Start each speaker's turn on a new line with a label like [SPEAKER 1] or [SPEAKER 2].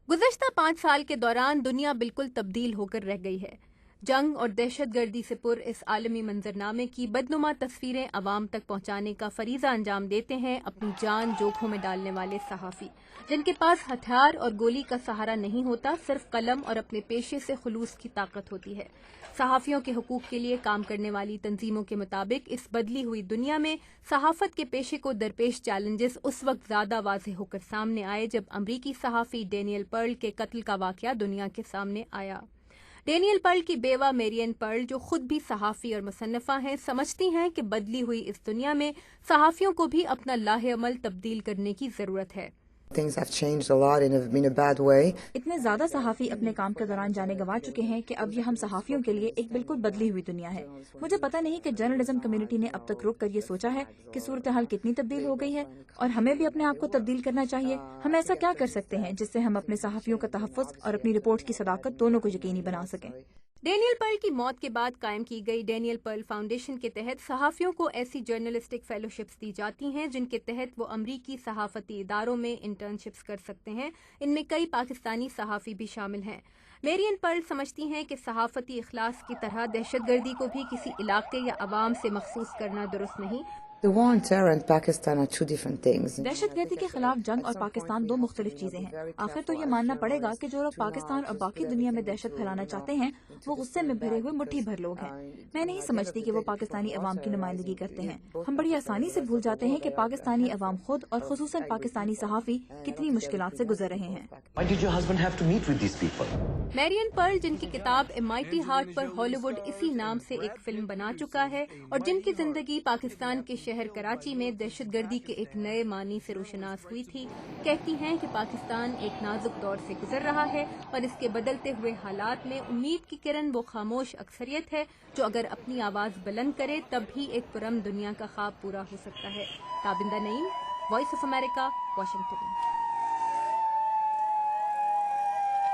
[SPEAKER 1] गुज़श्ता 5 साल के दौरान दुनिया बिल्कुल तब्दील होकर रह गई है। जंग और दहशत गर्दी से पुर इस आलमी मंजरनामे की बदनुमा तस्वीरें अवाम तक पहुंचाने का फरीजा अंजाम देते हैं अपनी जान जोखों में डालने वाले सहाफ़ी, जिनके पास हथियार और गोली का सहारा नहीं होता, सिर्फ कलम और अपने पेशे से खुलूस की ताकत होती है। सहाफ़ियों के हुकूक के लिए काम करने वाली तंजीमों के मुताबिक इस बदली हुई दुनिया में सहाफ़त के पेशे को दरपेश चैलेंजेस उस वक्त ज़्यादा वाज़ेह होकर सामने आए जब अमरीकी सहाफ़ी डेनियल पर्ल के कत्ल का वाक़या दुनिया के सामने आया। डेनियल पर्ल की बेवा मेरियन पर्ल, जो खुद भी सहाफ़ी और मुसन्निफ़ा हैं, समझती हैं कि बदली हुई इस दुनिया में सहाफ़ियों को भी अपना लाहे-अमल तब्दील करने की ज़रूरत है।
[SPEAKER 2] Things have changed a lot and have been a bad way.
[SPEAKER 3] इतने ज्यादा सहाफ़ी अपने काम के दौरान जाने गंवा चुके हैं कि अब ये हम सहाफ़ियों के लिए एक बिल्कुल बदली हुई दुनिया है। मुझे पता नहीं कि जर्नलिज्म कम्युनिटी ने अब तक रुक कर ये सोचा है कि सूरत हाल कितनी तब्दील हो गई है और हमें भी अपने आप को तब्दील करना चाहिए। हम ऐसा क्या कर सकते हैं जिससे हम अपने सहाफ़ियों का तहफ़्फ़ुज़ और अपनी रिपोर्ट की सदाकत दोनों को यकीनी बना सकें।
[SPEAKER 1] डेनियल पर्ल की मौत के बाद कायम की गई डेनियल पर्ल फाउंडेशन के तहत सहाफ़ियों को ऐसी जर्नलिस्टिक फेलोशिप्स दी जाती हैं जिनके तहत वो अमरीकी सहाफ़ती इदारों में इंटर्नशिप्स कर सकते हैं। इनमें कई पाकिस्तानी सहाफ़ी भी शामिल हैं। मेरियन पर्ल समझती हैं कि सहाफ़ती इखलास की तरह दहशतगर्दी को भी किसी इलाके या अवाम से मखसूस करना दुरुस्त नहीं।
[SPEAKER 2] The war on terror and Pakistan are two different things.
[SPEAKER 3] दहशतगर्दी के खिलाफ जंग और पाकिस्तान दो मुख्तलिफ चीजें हैं। आखिर तो ये मानना पड़ेगा कि जो लोग पाकिस्तान और बाकी दुनिया में दहशत फैलाना चाहते हैं वो गुस्से में भरे हुए मुट्ठी भर लोग हैं। मैं नहीं समझती कि वो पाकिस्तानी अवाम की नुमाइंदगी करते हैं। हम बड़ी आसानी से भूल जाते हैं कि पाकिस्तानी अवाम खुद और खुसूसन पाकिस्तानी सहाफ़ी कितनी मुश्किलात से गुजर रहे हैं।
[SPEAKER 4] Why did your husband have to meet with these people?
[SPEAKER 1] Mariane Pearl, जिनकी किताब ए माइटी हार्ट पर हॉलीवुड इसी नाम से एक फिल्म बना चुका है और जिनकी जिंदगी पाकिस्तान के शहर कराची में दहशतगर्दी के एक नए मानी से रोशनास हुई थी, कहती हैं कि पाकिस्तान एक नाजुक दौर से गुजर रहा है और इसके बदलते हुए हालात में उम्मीद की किरण वो खामोश अक्सरियत है जो अगर अपनी आवाज़ बुलंद करे तब भी एक पुरअमन दुनिया का ख्वाब पूरा हो सकता है। Tabinda Naeem, voice of America, Washington.